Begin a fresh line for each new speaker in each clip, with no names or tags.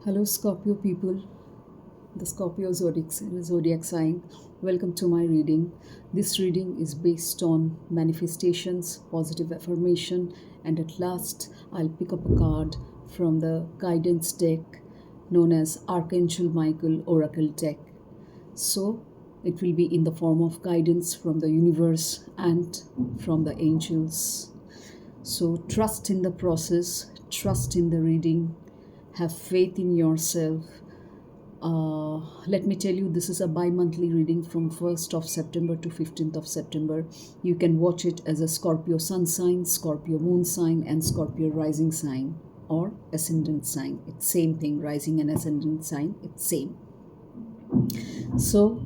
Hello, Scorpio people, the Scorpio zodiac sign. Welcome to my reading. This reading is based on manifestations, positive affirmation, and at last, I'll pick up a card from the guidance deck known as Archangel Michael Oracle deck. So, it will be in the form of guidance from the universe and from the angels. So, trust in the process, trust in the reading, have faith in yourself. Let me tell you, this is a bi-monthly reading from 1st of September to 15th of September. You can watch it as a Scorpio sun sign, Scorpio moon sign, and Scorpio rising sign or ascendant sign. It's same thing, rising and ascendant sign, it's same. So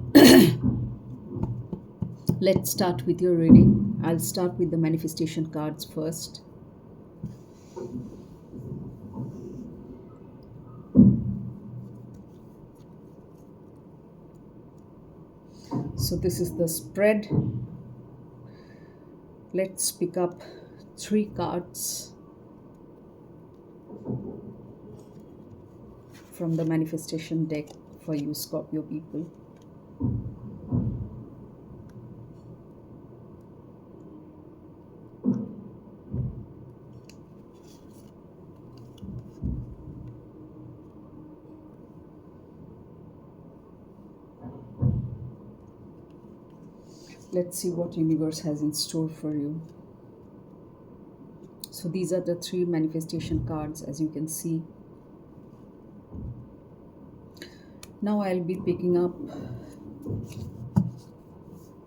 let's start with your reading. I'll start with the manifestation cards first. So this is the spread. Let's pick up 3 cards from the manifestation deck for you Scorpio people. Let's see what universe has in store for you. So these are the 3 manifestation cards, as you can see. Now I'll be picking up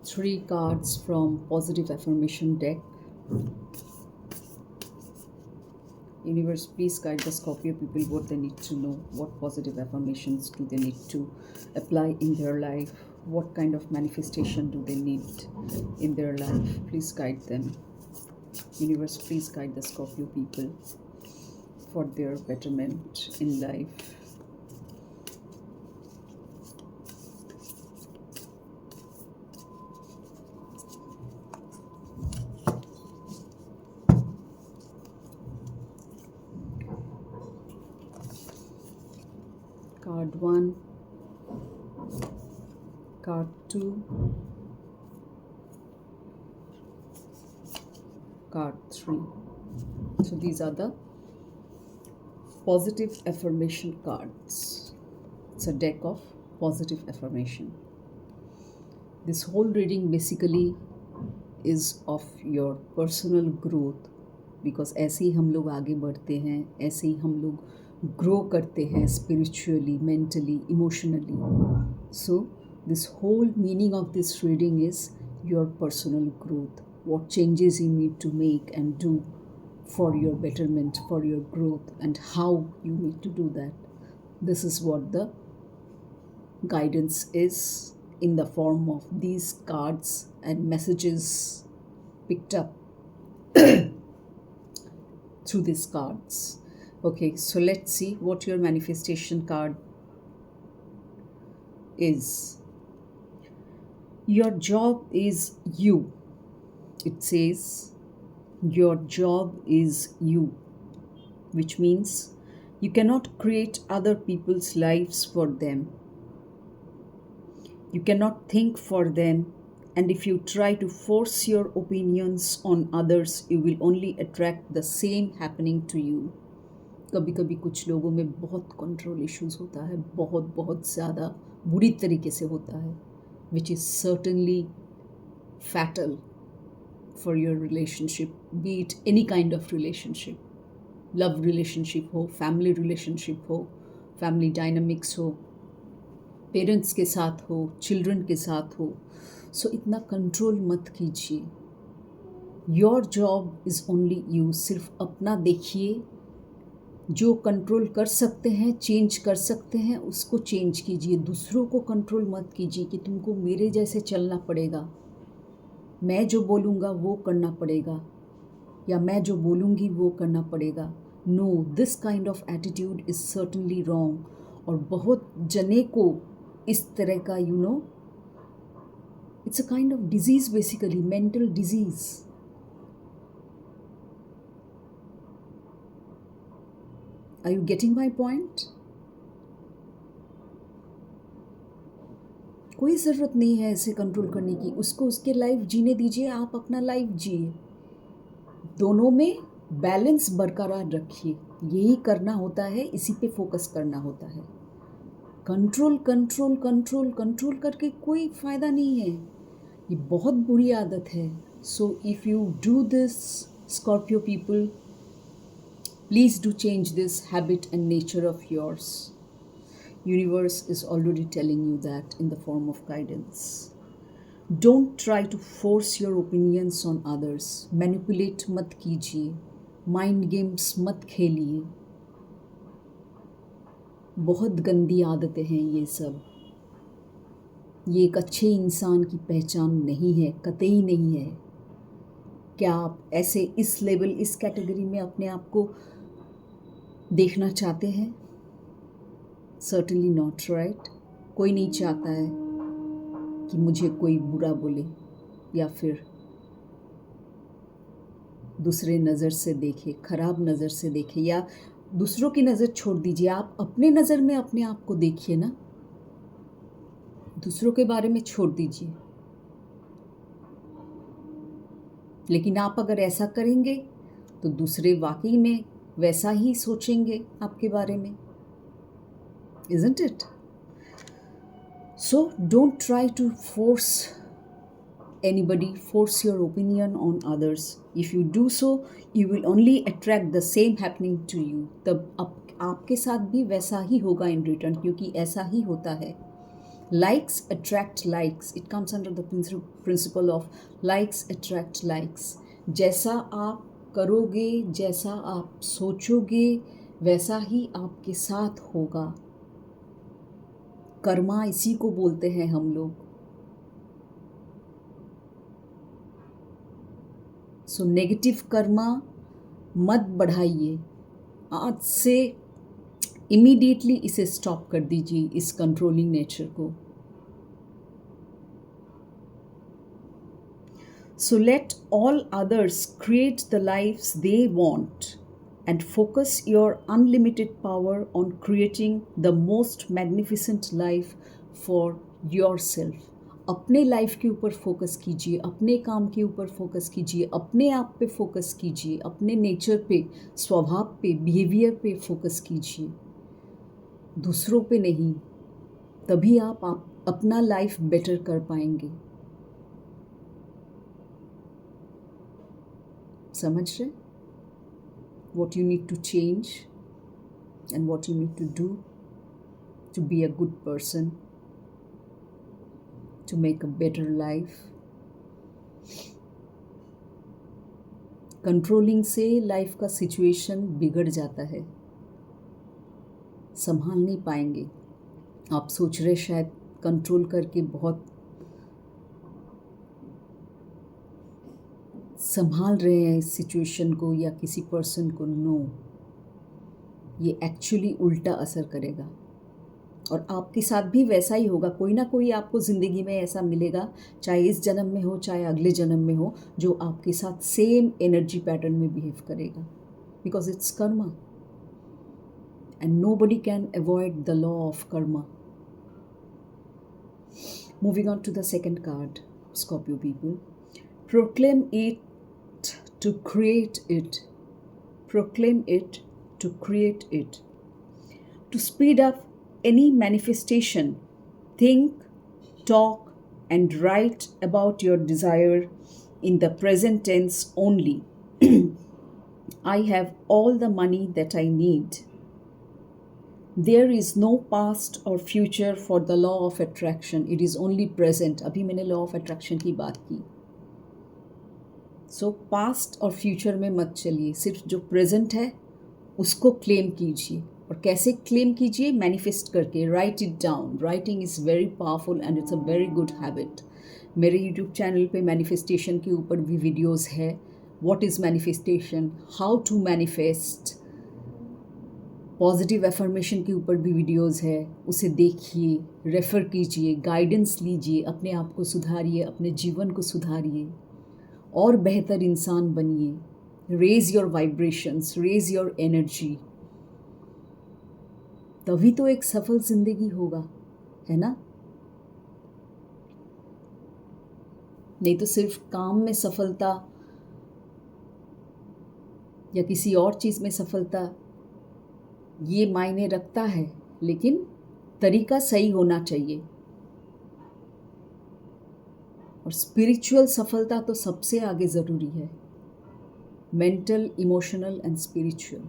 3 cards from positive affirmation deck. Universe, please guide the Scorpio people what they need to know, what positive affirmations do they need to apply in their life, what kind of manifestation do they need in their life. Please guide them. Universe, please guide the Scorpio people for their betterment in life. Card 1, card 2, card 3. So these are the positive affirmation cards. It's a deck of positive affirmation. This whole reading basically is of your personal growth, because ऐसे ही हम लोग आगे बढ़ते हैं, ऐसे ही हम लोग grow करते हैं spiritually, mentally, emotionally. So this whole meaning of this reading is your personal growth, what changes you need to make and do for your betterment, for your growth, and how you need to do that. This is what the guidance is in the form of these cards and messages picked up through these cards. Okay, so let's see what your manifestation card is. Your job is you. It says your job is you, which means you cannot create other people's lives for them. You cannot think for them, and if you try to force your opinions on others, you will only attract the same happening to you. कभी कभी कुछ लोगों में बहुत control issues होता है, बहुत बहुत ज़्यादा बुरी तरीके से होता है, which is certainly fatal for your relationship, be it any kind of relationship, love relationship हो, family relationship हो, family dynamics हो, पेरेंट्स के साथ हो, चिल्ड्रन के साथ हो. सो इतना कंट्रोल मत कीजिए. Your job is only you. सिर्फ अपना देखिए, जो कंट्रोल कर सकते हैं, चेंज कर सकते हैं, उसको चेंज कीजिए. दूसरों को कंट्रोल मत कीजिए कि तुमको मेरे जैसे चलना पड़ेगा, मैं जो बोलूँगा वो करना पड़ेगा, या मैं जो बोलूँगी वो करना पड़ेगा. No, this kind of attitude is certainly wrong. और बहुत जने को इस तरह का it's a kind of disease, basically mental disease. Are you getting my point? कोई ज़रूरत नहीं है ऐसे कंट्रोल करने की। उसको उसके लाइफ जीने दीजिए, आप अपना लाइफ जिए। दोनों में बैलेंस बरकरार रखिए। यही करना होता है, इसी पे फोकस करना होता है। कंट्रोल कंट्रोल कंट्रोल कंट्रोल करके कोई फ़ायदा नहीं है। ये बहुत बुरी आदत है। So if you do this, Scorpio people, please do change this habit and nature of yours. Universe is already telling you that in the form of guidance. Don't try to force your opinions on others. Manipulate मत कीजिए, mind games मत खेलिए। बहुत गंदी आदतें हैं ये सब। ये एक अच्छे इंसान की पहचान नहीं है, कतई नहीं है। क्या आप ऐसे इस लेवल, इस कैटेगरी में अपने आप को देखना चाहते हैं? Certainly not, right. कोई नहीं चाहता है कि मुझे कोई बुरा बोले या फिर दूसरे नज़र से देखे, ख़राब नज़र से देखे, या दूसरों की नज़र छोड़ दीजिए, आप अपने नज़र में अपने आप को देखिए ना। दूसरों के बारे में छोड़ दीजिए। लेकिन आप अगर ऐसा करेंगे तो दूसरे वाकई में वैसा ही सोचेंगे आपके बारे में, isn't it? So don't try to force your opinion on others. If you do so, you will only attract the same happening to you. तब आपके साथ भी वैसा ही होगा in return, क्योंकि ऐसा ही होता है। Likes attract likes. It comes under the principle of likes attract likes. जैसा आप करोगे, जैसा आप सोचोगे, वैसा ही आपके साथ होगा। कर्मा इसी को बोलते हैं हम लोग। सो नेगेटिव कर्मा मत बढ़ाइए। आज से इमीडिएटली इसे स्टॉप कर दीजिए, इस कंट्रोलिंग नेचर को। So let all others create the lives they want and focus your unlimited power on creating the most magnificent life for yourself. अपने लाइफ के ऊपर फोकस कीजिए, अपने काम के ऊपर फोकस कीजिए, अपने आप पे फोकस कीजिए, अपने नेचर पे, स्वभाव पे, बिहेवियर पे फोकस कीजिए, दूसरों पे नहीं। तभी आप अपना लाइफ बेटर कर पाएंगे। समझ रहे? What you need to change and what you need to do to be a good person, to make a better life. Controlling से लाइफ का सिचुएशन बिगड़ जाता है, संभाल नहीं पाएंगे। आप सोच रहे शायद कंट्रोल करके बहुत संभाल रहे हैं इस सिचुएशन को या किसी पर्सन को। नो, ये एक्चुअली उल्टा असर करेगा और आपके साथ भी वैसा ही होगा। कोई ना कोई आपको ज़िंदगी में ऐसा मिलेगा, चाहे इस जन्म में हो चाहे अगले जन्म में हो, जो आपके साथ सेम एनर्जी पैटर्न में बिहेव करेगा, because it's karma and nobody can avoid the law of karma. Moving on to the second card, Scorpio people, proclaim it to create it. Proclaim it to create it. To speed up any manifestation, think, talk, and write about your desire in the present tense only. I have all the money that I need. There is no past or future for the law of attraction. It is only present. अभी मैंने law of attraction की बात की। सो past और future में मत चलिए, सिर्फ जो प्रेजेंट है उसको क्लेम कीजिए। और कैसे क्लेम कीजिए? मैनिफेस्ट करके, write it down. Writing is very powerful and it's a very good habit. मेरे यूट्यूब चैनल पे मैनिफेस्टेशन के ऊपर भी वीडियोस है। What is manifestation, how to manifest, positive affirmation के ऊपर भी वीडियोस है, उसे देखिए, रेफ़र कीजिए, गाइडेंस लीजिए, अपने आप को सुधारिए, अपने जीवन को सुधारिए और बेहतर इंसान बनिए। Raise your vibrations, raise your energy, तभी तो एक सफल ज़िंदगी होगा, है ना? नहीं तो सिर्फ काम में सफलता या किसी और चीज़ में सफलता ये मायने रखता है, लेकिन तरीका सही होना चाहिए। और स्पिरिचुअल सफलता तो सबसे आगे ज़रूरी है, mental, emotional and spiritual.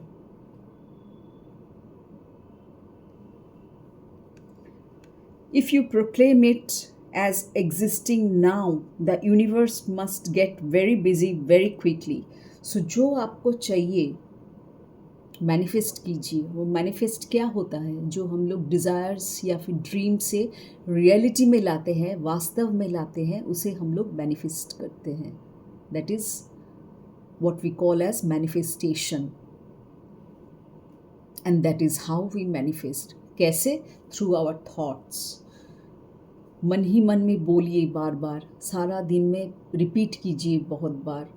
If you proclaim it as existing now, the universe must get very busy very quickly. So जो आपको चाहिए मैनिफेस्ट कीजिए। वो मैनिफेस्ट क्या होता है? जो हम लोग डिज़ायर्स या फिर ड्रीम से रियलिटी में लाते हैं, वास्तव में लाते हैं, उसे हम लोग मैनिफेस्ट करते हैं। That is what we call as manifestation, and that is how we manifest. कैसे? Through our thoughts. मन ही मन में बोलिए बार बार, सारा दिन में रिपीट कीजिए बहुत बार,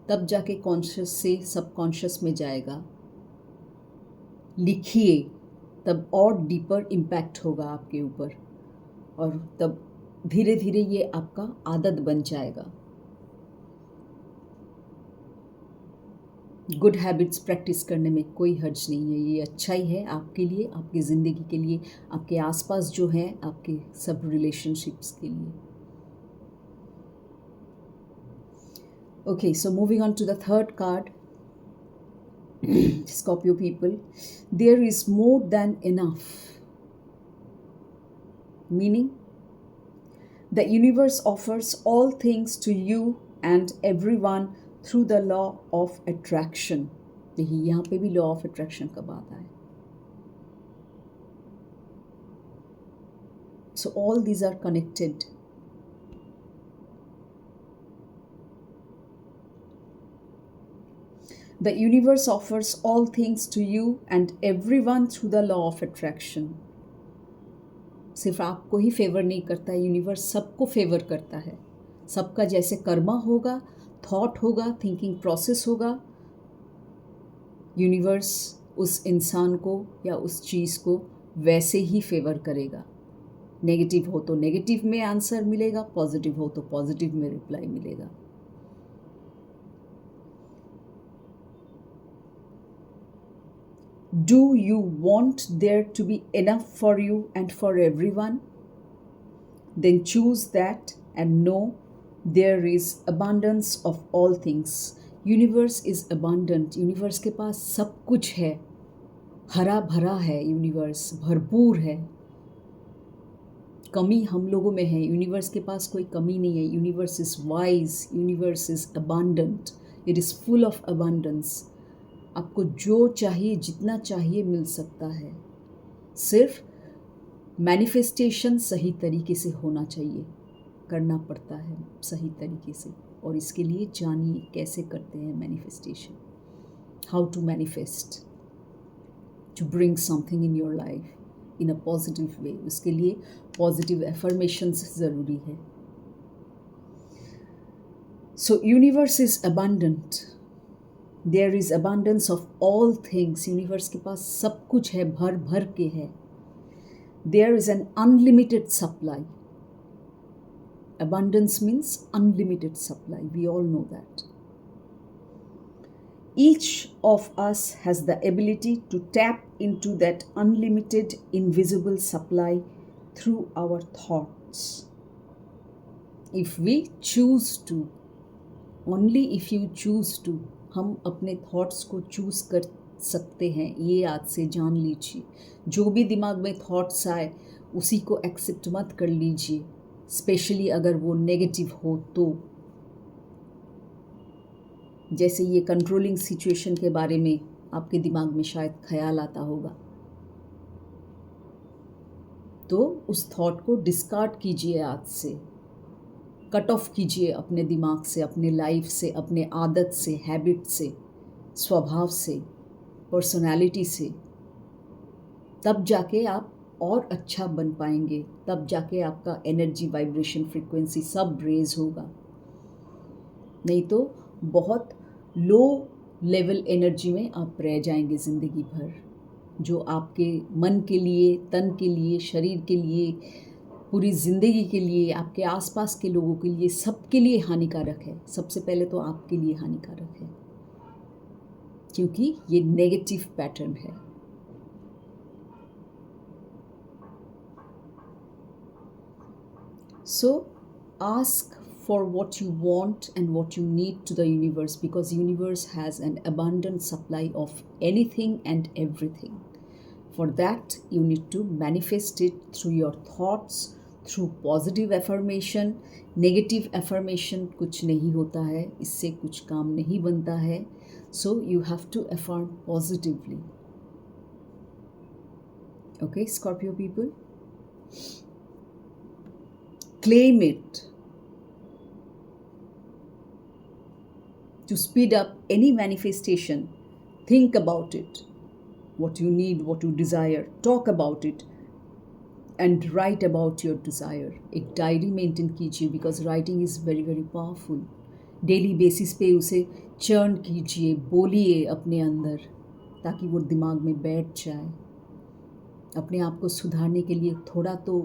तब जाके कॉन्शियस से सबकॉन्शियस में जाएगा। लिखिए, तब और डीपर इम्पैक्ट होगा आपके ऊपर, और तब धीरे धीरे ये आपका आदत बन जाएगा। गुड हैबिट्स प्रैक्टिस करने में कोई हर्ज नहीं है, ये अच्छा ही है आपके लिए, आपकी ज़िंदगी के लिए, आपके आसपास जो है, आपके सब रिलेशनशिप्स के लिए। Okay, so moving on to the third card, Scorpio people, there is more than enough. Meaning, the universe offers all things to you and everyone through the law of attraction. देखिए यहाँ पे भी law of attraction का बात है. So all these are connected. The universe offers all things to you and everyone through the law of attraction. सिर्फ आपको ही favour नहीं करता है, यूनिवर्स सबको फेवर करता है। सबका जैसे कर्मा होगा, थॉट होगा, थिंकिंग प्रोसेस होगा, यूनिवर्स उस इंसान को या उस चीज़ को वैसे ही फेवर करेगा। नेगेटिव हो तो नेगेटिव में आंसर मिलेगा, पॉजिटिव हो तो पॉजिटिव में रिप्लाई मिलेगा। Do you want there to be enough for you and for everyone? Then choose that and know there is abundance of all things. Universe is abundant. Universe के पास सब कुछ है, हरा भरा है, यूनिवर्स भरपूर है। कमी हम लोगों में है, यूनिवर्स के पास कोई कमी नहीं है। Universe is wise, universe is abundant. It is full of abundance. आपको जो चाहिए, जितना चाहिए मिल सकता है। सिर्फ मैनिफेस्टेशन सही तरीके से होना चाहिए, करना पड़ता है सही तरीके से। और इसके लिए जानिए कैसे करते हैं manifestation, how to manifest to bring something in your life in a positive way. उसके लिए पॉजिटिव एफर्मेशंस ज़रूरी है। So universe is abundant, there is abundance of all things. Universe के पास सब कुछ है, भर भर के है। There is an unlimited supply. Abundance means unlimited supply, we all know that. Each of us has the ability to tap into that unlimited invisible supply through our thoughts. If we choose to, only if you choose to, हम अपने thoughts को choose कर सकते हैं। ये आज से जान लीजिए। जो भी दिमाग में थॉट्स आए उसी को एक्सेप्ट मत कर लीजिए, स्पेशली अगर वो नेगेटिव हो तो। जैसे ये कंट्रोलिंग सिचुएशन के बारे में आपके दिमाग में शायद ख्याल आता होगा, तो उस थॉट को डिस्कार्ड कीजिए आज से, कट ऑफ कीजिए अपने दिमाग से, अपने लाइफ से, अपने आदत से, हैबिट से, स्वभाव से, पर्सनालिटी से। तब जाके आप और अच्छा बन पाएंगे, तब जाके आपका एनर्जी, वाइब्रेशन, फ्रीक्वेंसी सब रेज होगा। नहीं तो बहुत लो लेवल एनर्जी में आप रह जाएंगे ज़िंदगी भर, जो आपके मन के लिए, तन के लिए, शरीर के लिए पूरी ज़िंदगी के लिए, आपके आसपास के लोगों के लिए, सबके लिए हानिकारक है। सबसे पहले तो आपके लिए हानिकारक है, क्योंकि ये नेगेटिव पैटर्न है। So ask for what you want and what you need to the universe, because universe has an abundant supply of anything and everything. For that you need to manifest it through your thoughts, through positive affirmation. Negative affirmation कुछ नहीं होता है, इससे कुछ काम नहीं बनता है. So you have to affirm positively. Okay, Scorpio people? Claim it. To speed up any manifestation, think about it. What you need, what you desire, talk about it and write about your desire. एक diary maintain कीजिए, because writing is very very powerful. Daily basis पे उसे churn कीजिए, बोलिए अपने अंदर, ताकि वो दिमाग में बैठ जाए. अपने आप को सुधारने के लिए थोड़ा तो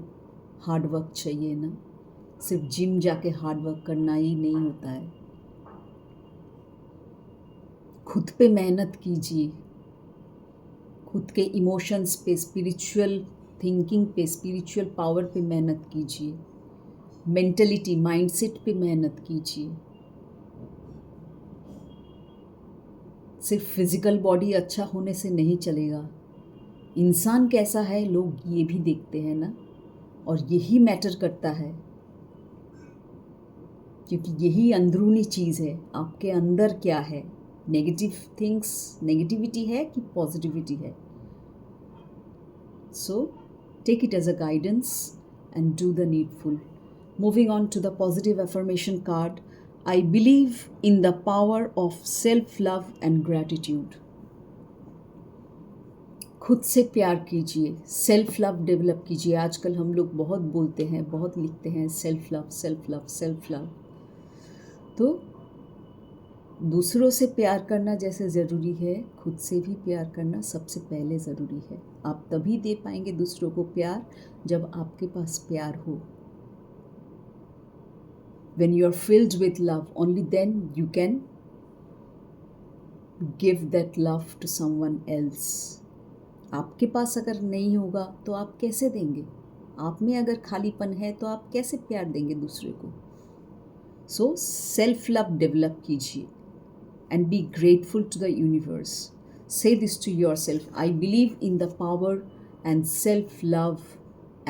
हार्ड वर्क चाहिए ना. सिर्फ जिम जाके हार्ड वर्क करना ही नहीं होता है. खुद पे मेहनत कीजिए, खुद के इमोशंस पे, स्पिरिचुअल थिंकिंग पे, स्पिरिचुअल पावर पे मेहनत कीजिए. मेंटलिटी, माइंडसेट पे मेहनत कीजिए. सिर्फ फिजिकल बॉडी अच्छा होने से नहीं चलेगा. इंसान कैसा है लोग ये भी देखते हैं ना, और यही मैटर करता है, क्योंकि यही अंदरूनी चीज़ है. आपके अंदर क्या है, नेगेटिव थिंग्स, नेगेटिविटी है कि पॉजिटिविटी है. So take it as a guidance and do the needful. Moving on to the positive affirmation card. I believe in the power of self-love and gratitude. खुद से प्यार कीजिए, सेल्फ लव डेवलप कीजिए. आजकल हम लोग बहुत बोलते हैं, बहुत लिखते हैं, self love, self love, self love. तो दूसरों से प्यार करना जैसे ज़रूरी है, खुद से भी प्यार करना सबसे पहले ज़रूरी है. आप तभी दे पाएंगे दूसरों को प्यार जब आपके पास प्यार हो. When you are filled with love, only then you can give that love to someone else. आपके पास अगर नहीं होगा तो आप कैसे देंगे? आप में अगर खालीपन है तो आप कैसे प्यार देंगे दूसरे को? सो सेल्फ लव डेवलप कीजिए and be grateful to the universe. Say this to yourself. I believe in the power and self-love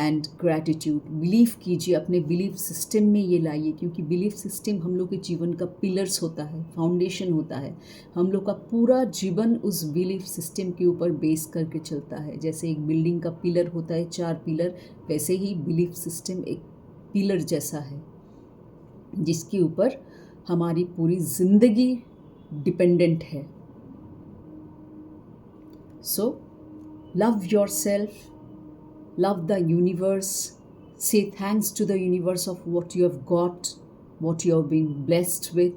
and gratitude. Believe कीजिए, अपने बिलीफ सिस्टम में ये लाइए, क्योंकि बिलीफ सिस्टम हम लोग के जीवन का पिलर्स होता है, फाउंडेशन होता है. हम लोग का पूरा जीवन उस बिलीफ सिस्टम के ऊपर बेस करके चलता है. जैसे एक बिल्डिंग का पिलर होता है, 4 पिलर, वैसे ही बिलीफ सिस्टम एक पिलर जैसा है, जिसके ऊपर हमारी पूरी ज़िंदगी डिपेंडेंट है. So love yourself, love the universe, say thanks to the universe of what you have got, what you have been blessed with.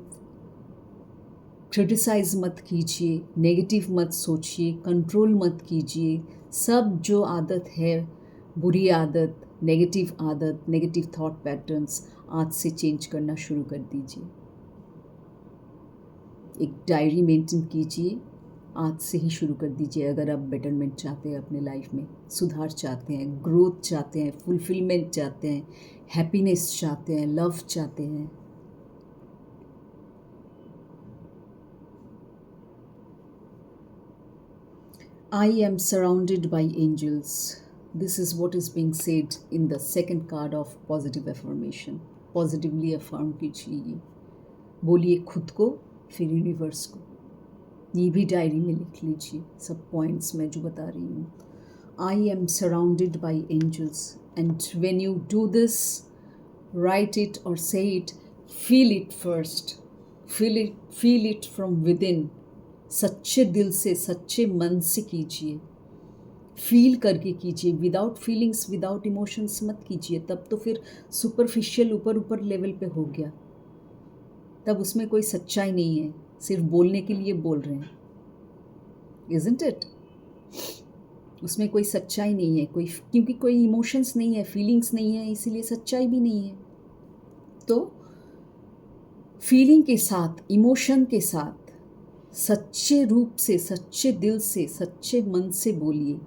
Criticize मत कीजिए, नेगेटिव मत सोचिए, कंट्रोल मत कीजिए. सब जो आदत है, बुरी आदत, नेगेटिव थॉट पैटर्न्स, आज से चेंज करना शुरू कर दीजिए. एक डायरी मेंटेन कीजिए, आज से ही शुरू कर दीजिए. अगर आप बेटरमेंट चाहते हैं, अपने लाइफ में सुधार चाहते हैं, ग्रोथ चाहते हैं, फुलफिलमेंट चाहते हैं, हैप्पीनेस चाहते हैं, लव चाहते हैं. I am surrounded by angels. This is what is being said in the second card of positive affirmation. Positively affirm कीजिए, बोलिए खुद को, फिर यूनिवर्स को. ये भी डायरी में लिख लीजिए, सब पॉइंट्स मैं जो बता रही हूँ. I am surrounded by angels, and when you do this, write it और say it, feel it first, feel it from within. सच्चे दिल से, सच्चे मन से कीजिए, फील करके कीजिए. विदाउट फीलिंग्स, विदाउट इमोशंस मत कीजिए, तब तो फिर सुपरफिशियल, ऊपर लेवल पे हो गया. तब उसमें कोई सच्चाई नहीं है, सिर्फ बोलने के लिए बोल रहे हैं. Isn't it? उसमें कोई सच्चाई नहीं है, क्योंकि कोई इमोशंस नहीं है, फीलिंग्स नहीं है, इसीलिए सच्चाई भी नहीं है। तो फीलिंग के साथ, इमोशन के साथ सच्चे रूप से, सच्चे दिल से, सच्चे मन से बोलिए,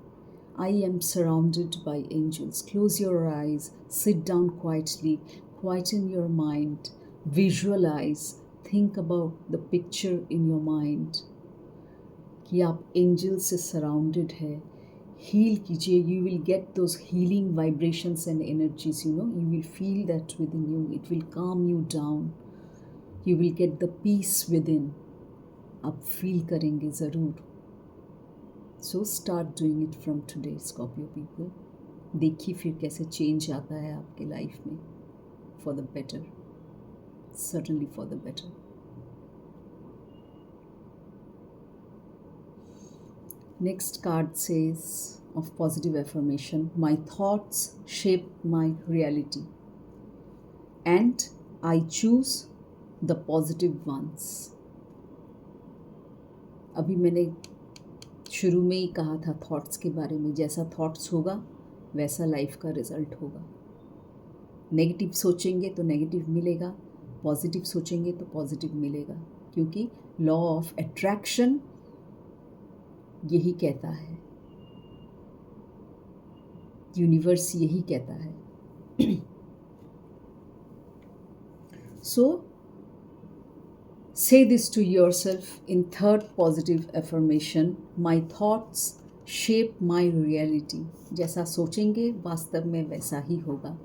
I am surrounded by angels. Close your eyes, sit down quietly, quieten your mind, visualize, think about the picture in your mind कि आप एंजल से सराउंडेड है। हील कीजिए, you will get those healing vibrations and energies, you will feel that within you, it will calm you down, you will get the peace within. आप feel करेंगे ज़रूर। So start doing it from today Scorpio people. देखिए फिर कैसे change आता है आपके life में, for the better, certainly for the better. Next card says of positive affirmation, my thoughts shape my reality and I choose the positive ones. अभी मैंने शुरू में ही कहा था थॉट्स के बारे में, जैसा थॉट्स होगा वैसा लाइफ का रिजल्ट होगा। नेगेटिव सोचेंगे तो नेगेटिव मिलेगा, पॉजिटिव सोचेंगे तो पॉजिटिव मिलेगा, क्योंकि लॉ ऑफ अट्रैक्शन यही कहता है, यूनिवर्स यही कहता है। सो say this to yourself in third positive affirmation, my thoughts shape my reality. जैसा सोचेंगे वास्तव में वैसा ही होगा,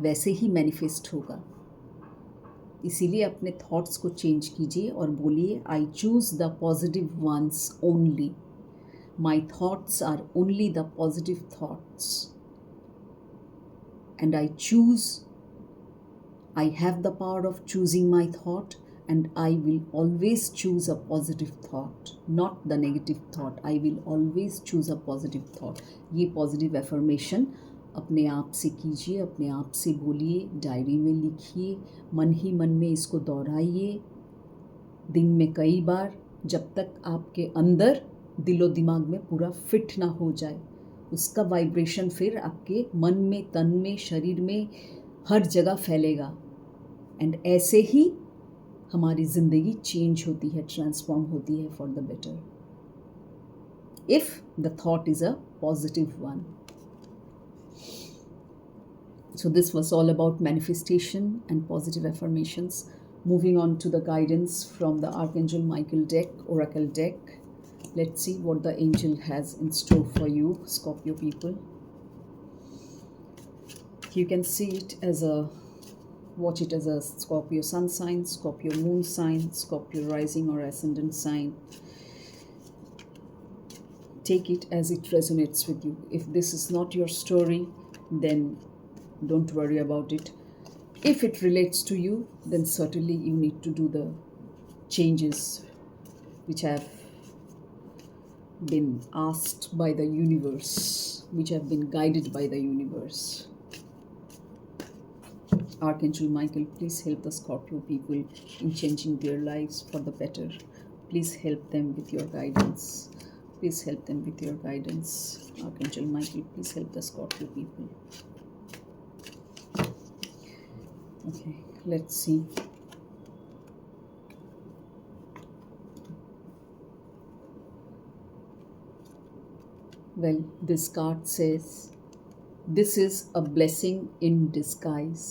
वैसे ही मैनिफेस्ट होगा। इसीलिए अपने थॉट्स को चेंज कीजिए और बोलिए, I choose the positive once only. My thoughts are only the positive thoughts. And I have the power of choosing my thought, and I will always choose a positive thought, not the negative thought. I will always choose a positive thought. ये positive affirmation अपने आप से कीजिए, अपने आप से बोलिए, diary में लिखिए, मन ही मन में इसको दोहराइए दिन में कई बार, जब तक आपके अंदर दिलो दिमाग में पूरा फिट ना हो जाए। उसका वाइब्रेशन फिर आपके मन में, तन में, शरीर में, हर जगह फैलेगा। एंड ऐसे ही हमारी ज़िंदगी चेंज होती है, ट्रांसफॉर्म होती है for the better, if the thought is a positive one. So this was all about manifestation and positive affirmations. Moving on to the guidance from the Archangel Michael deck, Oracle deck. Let's see what the angel has in store for you, Scorpio people. You can see it as watch it as a Scorpio sun sign, Scorpio moon sign, Scorpio rising or ascendant sign. Take it as it resonates with you. If this is not your story, then don't worry about it. If it relates to you, then certainly you need to do the changes which have been asked by the universe, which have been guided by the universe. Archangel Michael, please help the Scorpio people in changing their lives for the better. Please help them with your guidance. Please help them with your guidance. Archangel Michael, please help the Scorpio people. Okay, let's see. Well, this card says, this is a blessing in disguise.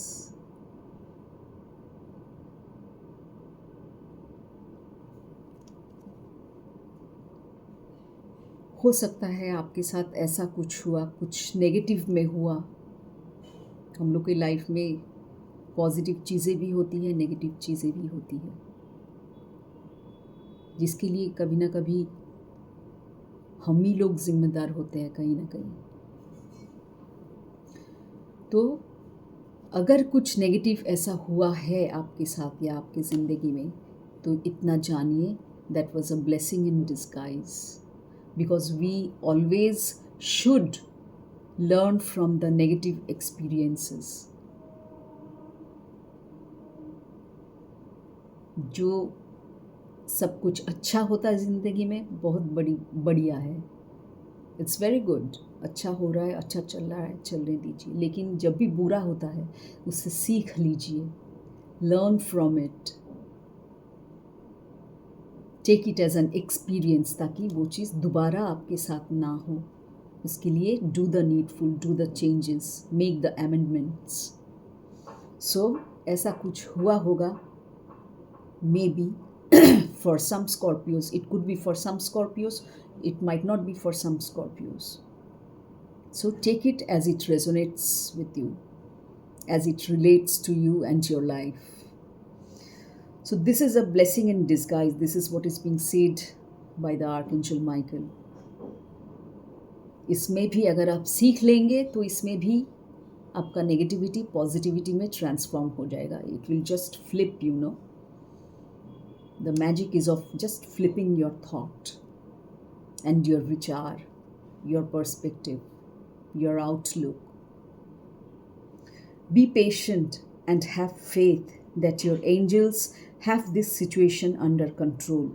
हो सकता है आपके साथ ऐसा कुछ हुआ, कुछ negative में हुआ। हम लोग की लाइफ में पॉजिटिव चीज़ें भी होती हैं, नेगेटिव चीज़ें भी होती हैं, जिसके लिए कभी ना कभी हम ही लोग जिम्मेदार होते हैं कहीं ना कहीं। तो अगर कुछ नेगेटिव ऐसा हुआ है आपके साथ या आपकी ज़िंदगी में, तो इतना जानिए, that was a blessing in disguise, because we always should learn from the negative experiences. जो सब कुछ अच्छा होता है ज़िंदगी में, बहुत बढ़िया है, इट्स वेरी गुड, अच्छा हो रहा है, अच्छा चल रहा है, चलने दीजिए, लेकिन जब भी बुरा होता है उससे सीख लीजिए, learn from it, take it as an experience, ताकि वो चीज़ दोबारा आपके साथ ना हो। उसके लिए do the needful, do the changes, make the amendments. So ऐसा कुछ हुआ होगा, maybe for some Scorpios. It could be for some Scorpios, it might not be for some Scorpios. So take it as it resonates with you, as it relates to you and your life. So this is a blessing in disguise. This is what is being said by the Archangel Michael. इसमें भी अगर आप सीख लेंगे तो इसमें भी आपका नेगेटिविटी पॉजिटिविटी में ट्रांसफॉर्म हो जाएगा. It will just flip, you know. The magic is of just flipping your thought and your vichar, your perspective, your outlook. Be patient and have faith that your angels have this situation under control.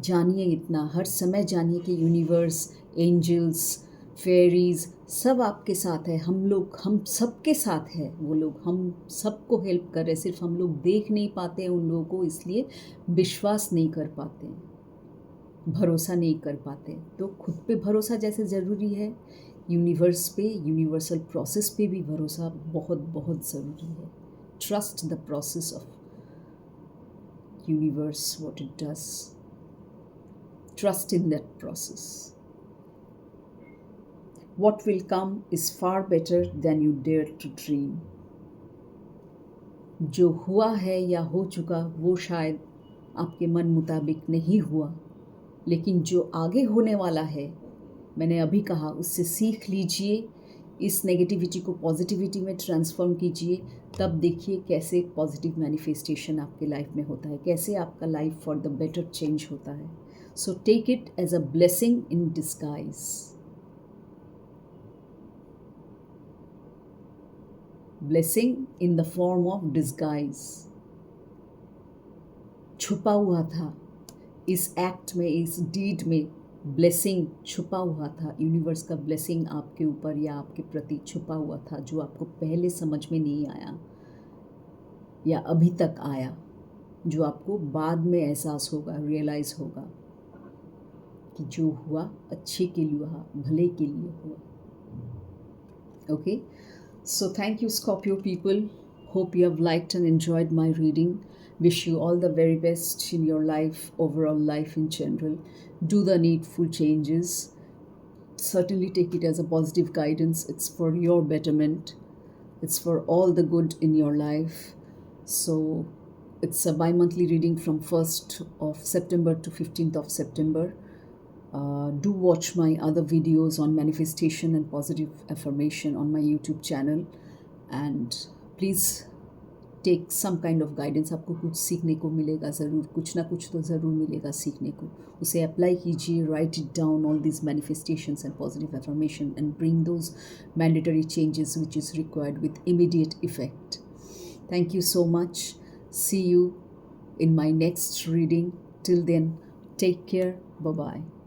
जानिए इतना, हर समय जानिए कि universe, angels, fairies सब आपके साथ है. हम सबके साथ है. वो लोग हम सबको हेल्प कर रहे. सिर्फ हम लोग देख नहीं पाते उन लोगों को, इसलिए विश्वास नहीं कर पाते, भरोसा नहीं कर पाते. तो खुद पे भरोसा जैसे ज़रूरी है, यूनिवर्स पे, यूनिवर्सल प्रोसेस पे भी भरोसा बहुत बहुत ज़रूरी है. Trust the process of universe, what it does. Trust in that process. What will come is far better than you dare to dream. जो हुआ है या हो चुका वो शायद आपके मन मुताबिक नहीं हुआ, लेकिन जो आगे होने वाला है, मैंने अभी कहा, उससे सीख लीजिए, इस नेगेटिविटी को पॉजिटिविटी में ट्रांसफॉर्म कीजिए. तब देखिए कैसे पॉजिटिव मैनिफेस्टेशन आपके लाइफ में होता है, कैसे आपका life for the better change होता है. So take it as a blessing in disguise. Blessing in the form of disguise. छुपा हुआ था इस एक्ट में, इस डीड में ब्लेसिंग छुपा हुआ था. यूनिवर्स का ब्लेसिंग आपके ऊपर या आपके प्रति छुपा हुआ था, जो आपको पहले समझ में नहीं आया या अभी तक आया, जो आपको बाद में एहसास होगा, रियलाइज़ होगा कि जो हुआ अच्छे के लिए हुआ, भले के लिए हुआ. Okay, so thank you Scorpio people. Hope you have liked and enjoyed my reading. Wish you all the very best in your life, overall life in general. Do the needful changes. Certainly take it as a positive guidance. It's for your betterment. It's for all the good in your life. So it's a bi-monthly reading from 1st of September to 15th of September. Do watch my other videos on manifestation and positive affirmation on my YouTube channel, and please take some kind of guidance. आपको कुछ सीखने को मिलेगा ज़रूर, कुछ ना कुछ तो ज़रूर मिलेगा सीखने को. उसे अप्लाई कीजिए, write it down, all these manifestations and positive affirmation, and bring those mandatory changes which is required with immediate effect. Thank you so much. See you in my next reading. Till then, take care. Bye-bye.